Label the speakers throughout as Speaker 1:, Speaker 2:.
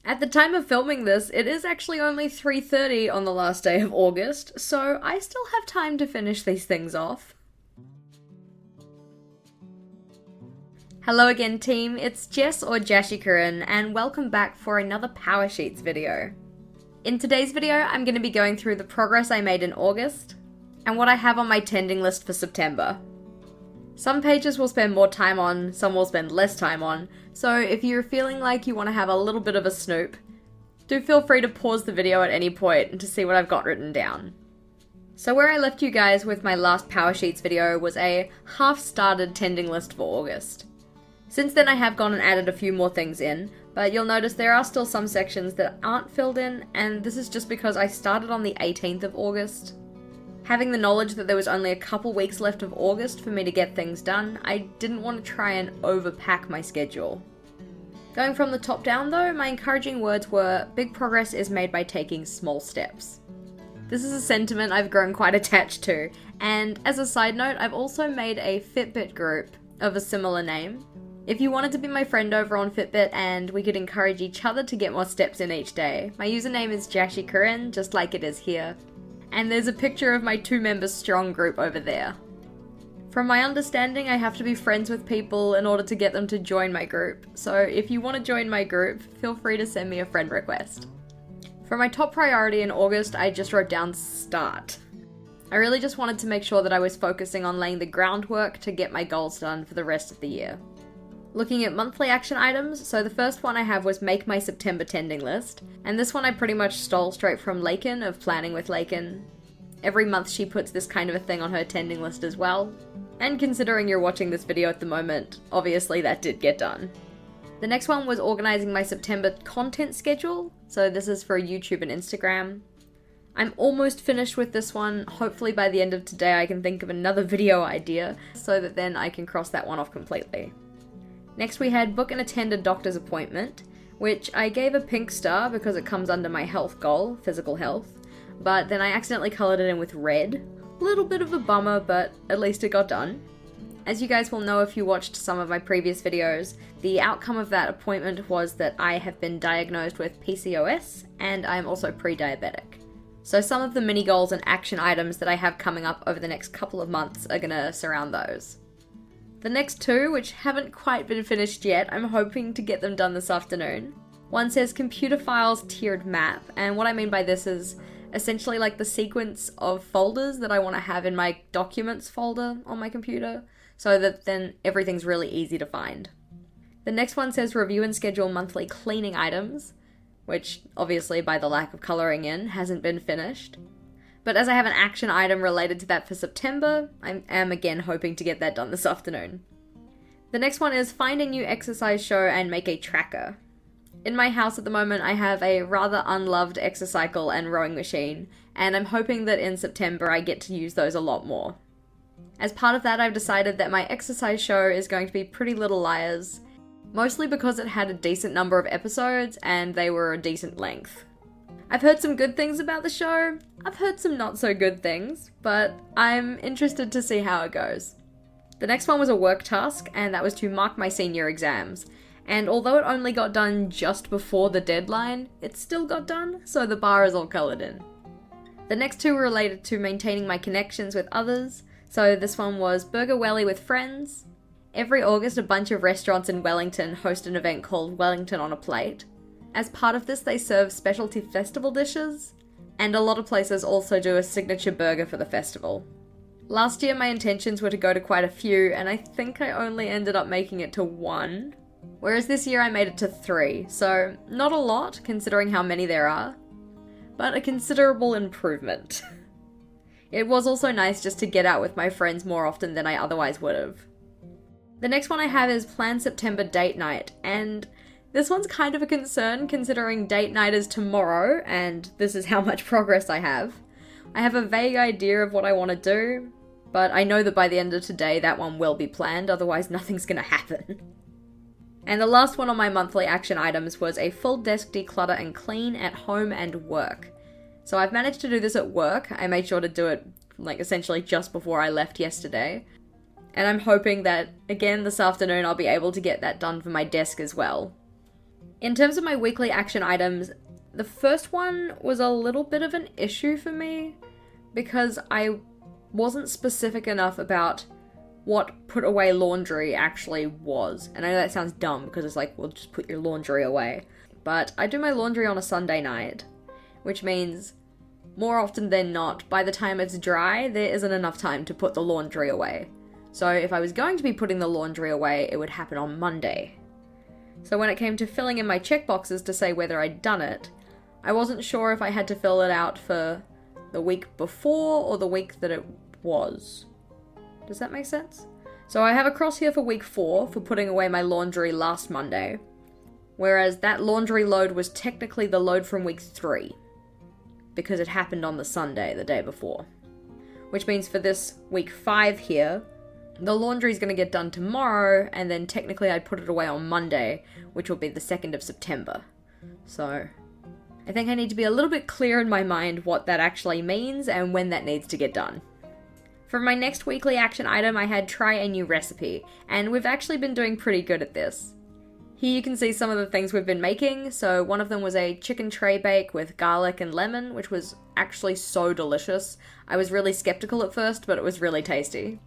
Speaker 1: At the time of filming this, it is actually only 3:30 on the last day of August, so I still have time to finish these things off. Hello again team, it's Jess or JashiiCorrin, and welcome back for another PowerSheets video. In today's video, I'm going to be going through the progress I made in August, and what I have on my tending list for September. Some pages we'll spend more time on, some we'll spend less time on, so if you're feeling like you want to have a little bit of a snoop, do feel free to pause the video at any point to see what I've got written down. So where I left you guys with my last PowerSheets video was a half-started tending list for August. Since then I have gone and added a few more things in, but you'll notice there are still some sections that aren't filled in, and this is just because I started on the 18th of August. Having the knowledge that there was only a couple weeks left of August for me to get things done, I didn't want to try and overpack my schedule. Going from the top down though, my encouraging words were, big progress is made by taking small steps. This is a sentiment I've grown quite attached to, and as a side note, I've also made a Fitbit group of a similar name. If you wanted to be my friend over on Fitbit and we could encourage each other to get more steps in each day, my username is JashiiCorrin, just like it is here. And there's a picture of my 2-member strong group over there. From my understanding, I have to be friends with people in order to get them to join my group, so if you want to join my group, feel free to send me a friend request. For my top priority in August, I just wrote down start. I really just wanted to make sure that I was focusing on laying the groundwork to get my goals done for the rest of the year. Looking at monthly action items, so the first one I have was make my September tending list, and this one I pretty much stole straight from Lakin of Planning with Lakin. Every month she puts this kind of a thing on her tending list as well, and considering you're watching this video at the moment, obviously that did get done. The next one was organising my September content schedule, so this is for YouTube and Instagram. I'm almost finished with this one, hopefully by the end of today I can think of another video idea, so that then I can cross that one off completely. Next we had book and attend a doctor's appointment, which I gave a pink star because it comes under my health goal, physical health, but then I accidentally coloured it in with red. A little bit of a bummer, but at least it got done. As you guys will know if you watched some of my previous videos, the outcome of that appointment was that I have been diagnosed with PCOS, and I am also pre-diabetic. So some of the mini goals and action items that I have coming up over the next couple of months are gonna surround those. The next two, which haven't quite been finished yet, I'm hoping to get them done this afternoon. One says computer files tiered map, and what I mean by this is essentially like the sequence of folders that I want to have in my documents folder on my computer, so that then everything's really easy to find. The next one says review and schedule monthly cleaning items, which obviously by the lack of colouring in hasn't been finished. But as I have an action item related to that for September, I am again hoping to get that done this afternoon. The next one is find a new exercise show and make a tracker. In my house at the moment I have a rather unloved exercycle and rowing machine, and I'm hoping that in September I get to use those a lot more. As part of that I've decided that my exercise show is going to be Pretty Little Liars, mostly because it had a decent number of episodes and they were a decent length. I've heard some good things about the show, I've heard some not so good things, but I'm interested to see how it goes. The next one was a work task, and that was to mark my senior exams, and although it only got done just before the deadline, it still got done, so the bar is all coloured in. The next two were related to maintaining my connections with others, so this one was Burger Welly with friends. Every August a bunch of restaurants in Wellington host an event called Wellington on a Plate. As part of this, they serve specialty festival dishes, and a lot of places also do a signature burger for the festival. Last year my intentions were to go to quite a few, and I think I only ended up making it to 1, whereas this year I made it to 3, so not a lot considering how many there are, but a considerable improvement. It was also nice just to get out with my friends more often than I otherwise would have. The next one I have is plan September date night, and this one's kind of a concern considering date night is tomorrow, and this is how much progress I have. I have a vague idea of what I want to do, but I know that by the end of today that one will be planned, otherwise nothing's gonna happen. And the last one on my monthly action items was a full desk declutter and clean at home and work. So I've managed to do this at work. I made sure to do it essentially just before I left yesterday. And I'm hoping that, again, this afternoon I'll be able to get that done for my desk as well. In terms of my weekly action items, the first one was a little bit of an issue for me because I wasn't specific enough about what put away laundry actually was. And I know that sounds dumb because it's like, well, just put your laundry away. But I do my laundry on a Sunday night, which means more often than not, by the time it's dry, there isn't enough time to put the laundry away. So if I was going to be putting the laundry away, it would happen on Monday. So when it came to filling in my checkboxes to say whether I'd done it, I wasn't sure if I had to fill it out for the week before or the week that it was. Does that make sense? So I have a cross here for week 4 for putting away my laundry last Monday, whereas that laundry load was technically the load from week 3, because it happened on the Sunday, the day before. Which means for this week 5 here, the laundry's going to get done tomorrow, and then technically I'd put it away on Monday, which will be the 2nd of September. So I think I need to be a little bit clear in my mind what that actually means and when that needs to get done. For my next weekly action item, I had try a new recipe, and we've actually been doing pretty good at this. Here you can see some of the things we've been making. So one of them was a chicken tray bake with garlic and lemon, which was actually so delicious. I was really skeptical at first, but it was really tasty.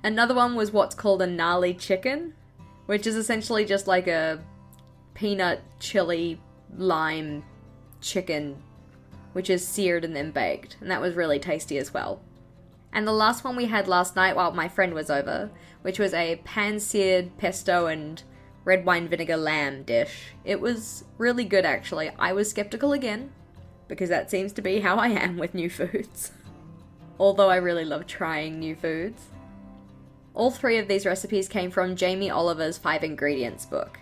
Speaker 1: Another one was what's called a gnarly chicken, which is essentially just like a peanut chili lime chicken, which is seared and then baked, and that was really tasty as well. And the last one we had last night while my friend was over, which was a pan-seared pesto and red wine vinegar lamb dish. It was really good actually. I was skeptical again, because that seems to be how I am with new foods. Although I really love trying new foods. All 3 of these recipes came from Jamie Oliver's 5 Ingredients book.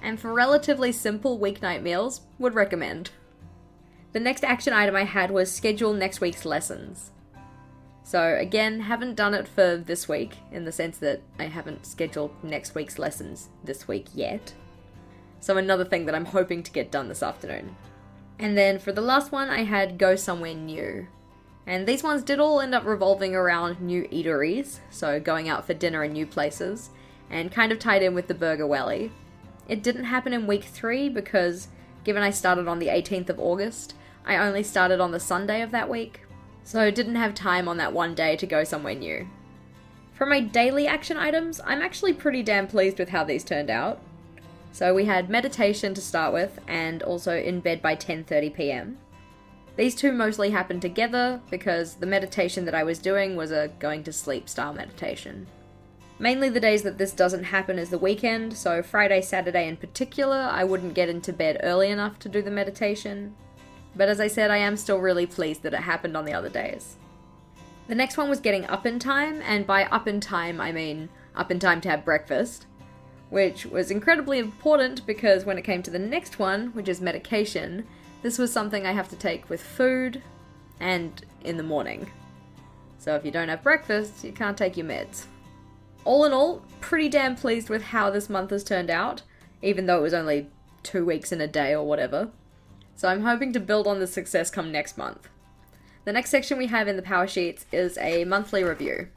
Speaker 1: And for relatively simple weeknight meals, would recommend. The next action item I had was schedule next week's lessons. So again, haven't done it for this week, in the sense that I haven't scheduled next week's lessons this week yet. So another thing that I'm hoping to get done this afternoon. And then for the last one, I had go somewhere new. And these ones did all end up revolving around new eateries, so going out for dinner in new places, and kind of tied in with the Burger Welly. It didn't happen in week 3 because, given I started on the 18th of August, I only started on the Sunday of that week. So didn't have time on that one day to go somewhere new. For my daily action items, I'm actually pretty damn pleased with how these turned out. So we had meditation to start with, and also in bed by 10:30 p.m. These 2 mostly happened together because the meditation that I was doing was a going to sleep style meditation. Mainly the days that this doesn't happen is the weekend, so Friday, Saturday in particular, I wouldn't get into bed early enough to do the meditation. But as I said, I am still really pleased that it happened on the other days. The next one was getting up in time, and by up in time, I mean up in time to have breakfast, which was incredibly important because when it came to the next one, which is medication, this was something I have to take with food and in the morning. So if you don't have breakfast, you can't take your meds. All in all, pretty damn pleased with how this month has turned out, even though it was only 2 weeks in a day or whatever. So I'm hoping to build on this success come next month. The next section we have in the PowerSheets is a monthly review.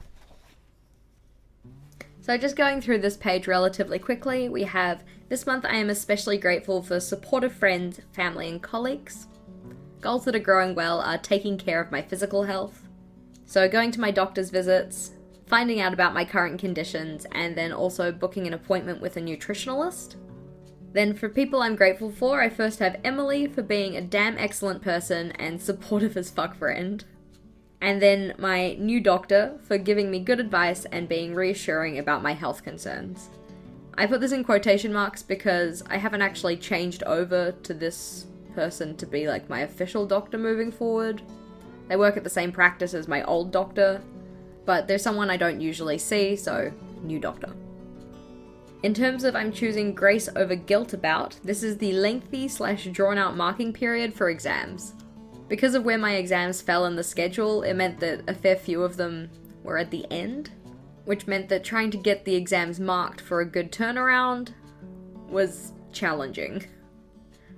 Speaker 1: So just going through this page relatively quickly, we have, this month I am especially grateful for supportive friends, family and colleagues. Goals that are growing well are taking care of my physical health. So going to my doctor's visits, finding out about my current conditions, and then also booking an appointment with a nutritionalist. Then for people I'm grateful for, I first have Emily for being a damn excellent person and supportive as fuck friend. And then my new doctor for giving me good advice and being reassuring about my health concerns. I put this in quotation marks because I haven't actually changed over to this person to be like my official doctor moving forward. They work at the same practice as my old doctor, but there's someone I don't usually see, so new doctor. In terms of I'm choosing grace over guilt about, this is the lengthy / drawn out marking period for exams. Because of where my exams fell in the schedule, it meant that a fair few of them were at the end, which meant that trying to get the exams marked for a good turnaround was challenging.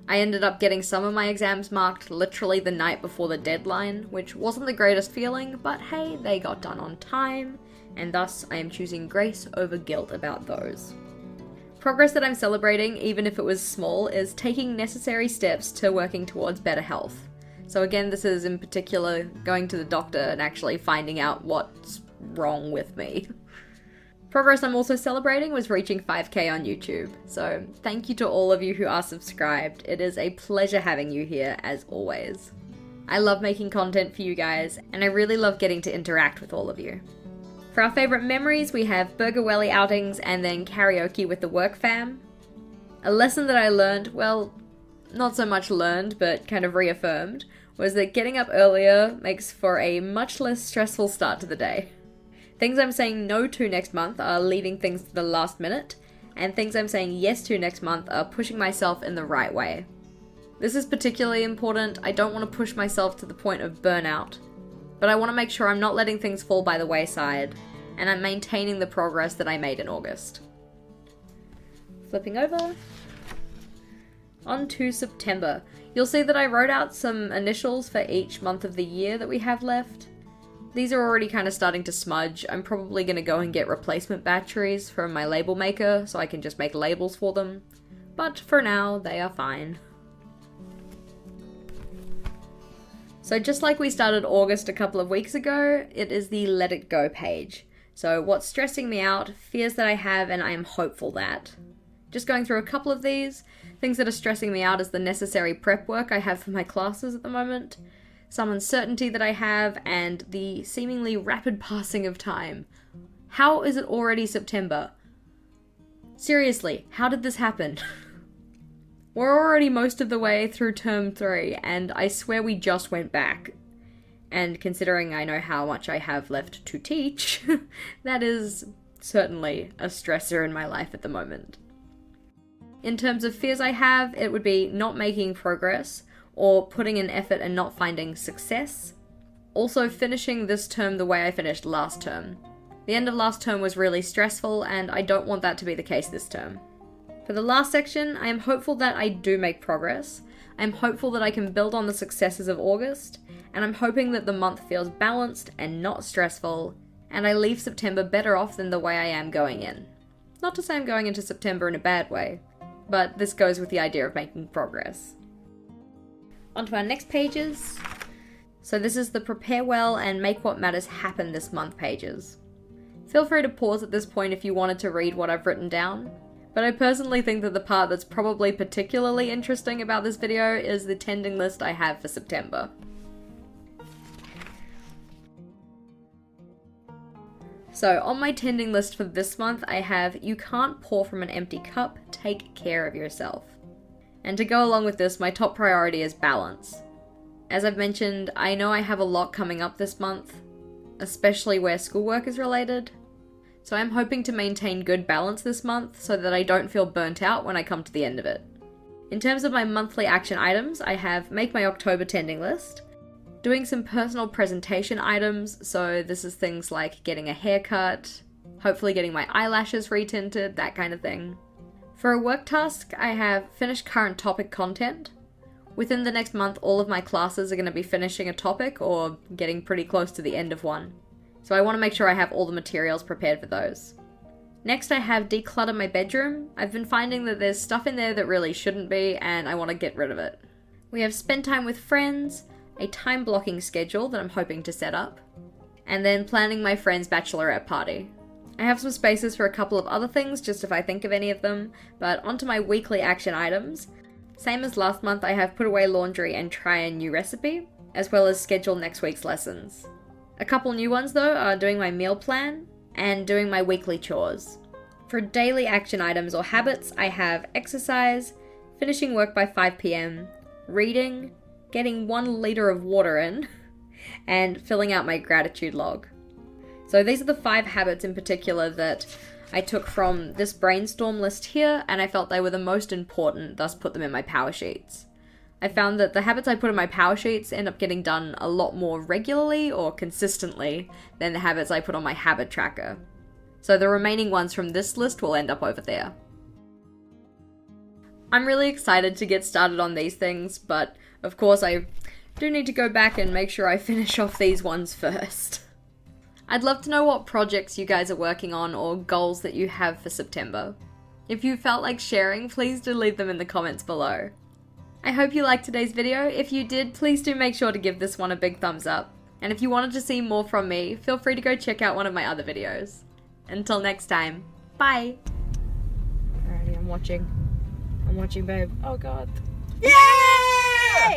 Speaker 1: I ended up getting some of my exams marked literally the night before the deadline, which wasn't the greatest feeling, but hey, they got done on time, and thus I am choosing grace over guilt about those. Progress that I'm celebrating, even if it was small, is taking necessary steps to working towards better health. So again, this is in particular going to the doctor and actually finding out what's wrong with me. Progress I'm also celebrating was reaching 5k on YouTube. So thank you to all of you who are subscribed. It is a pleasure having you here as always. I love making content for you guys, and I really love getting to interact with all of you. For our favourite memories, we have Burger Welly outings and then karaoke with the work fam. A lesson that I learned, well, not so much learned, but kind of reaffirmed, was that getting up earlier makes for a much less stressful start to the day. Things I'm saying no to next month are leaving things to the last minute, and things I'm saying yes to next month are pushing myself in the right way. This is particularly important. I don't want to push myself to the point of burnout, but I want to make sure I'm not letting things fall by the wayside, and I'm maintaining the progress that I made in August. Flipping over. On to September. You'll see that I wrote out some initials for each month of the year that we have left. These are already kind of starting to smudge. I'm probably going to go and get replacement batteries from my label maker so I can just make labels for them. But for now, they are fine. So just like we started August a couple of weeks ago, it is the Let It Go page. So what's stressing me out, fears that I have, and I am hopeful that. Just going through a couple of these. Things that are stressing me out is the necessary prep work I have for my classes at the moment, some uncertainty that I have, and the seemingly rapid passing of time. How is it already September? Seriously, how did this happen? We're already most of the way through term 3, and I swear we just went back. And considering I know how much I have left to teach, that is certainly a stressor in my life at the moment. In terms of fears I have, it would be not making progress, or putting in effort and not finding success. Also finishing this term the way I finished last term. The end of last term was really stressful, and I don't want that to be the case this term. For the last section, I am hopeful that I do make progress. I'm hopeful that I can build on the successes of August, and I'm hoping that the month feels balanced and not stressful, and I leave September better off than the way I am going in. Not to say I'm going into September in a bad way, but this goes with the idea of making progress. On to our next pages. So this is the Prepare Well and Make What Matters Happen This Month pages. Feel free to pause at this point if you wanted to read what I've written down, but I personally think that the part that's probably particularly interesting about this video is the tending list I have for September. So on my tending list for this month, I have you can't pour from an empty cup, take care of yourself. And to go along with this, my top priority is balance. As I've mentioned, I know I have a lot coming up this month, especially where schoolwork is related. So I'm hoping to maintain good balance this month so that I don't feel burnt out when I come to the end of it. In terms of my monthly action items, I have make my October tending list, doing some personal presentation items, so this is things like getting a haircut, hopefully getting my eyelashes retinted, that kind of thing. For a work task, I have finished current topic content. Within the next month, all of my classes are going to be finishing a topic or getting pretty close to the end of one. So I want to make sure I have all the materials prepared for those. Next, I have Declutter My Bedroom. I've been finding that there's stuff in there that really shouldn't be, and I want to get rid of it. We have Spend Time with Friends, a time blocking schedule that I'm hoping to set up, and then planning my friend's bachelorette party. I have some spaces for a couple of other things, just if I think of any of them, but onto my weekly action items. Same as last month, I have put away laundry and try a new recipe, as well as schedule next week's lessons. A couple new ones though are doing my meal plan and doing my weekly chores. For daily action items or habits, I have exercise, finishing work by 5 p.m, reading, getting 1 liter of water in, and filling out my gratitude log. So these are the 5 habits in particular that I took from this brainstorm list here, and I felt they were the most important, thus put them in my PowerSheets. I found that the habits I put in my PowerSheets end up getting done a lot more regularly or consistently than the habits I put on my habit tracker. So the remaining ones from this list will end up over there. I'm really excited to get started on these things, but of course I do need to go back and make sure I finish off these ones first. I'd love to know what projects you guys are working on or goals that you have for September. If you felt like sharing, please do leave them in the comments below. I hope you liked today's video. If you did, please do make sure to give this one a big thumbs up. And if you wanted to see more from me, feel free to go check out one of my other videos. Until next time, bye!
Speaker 2: Alrighty, I'm watching, babe. Oh god.
Speaker 3: Yay!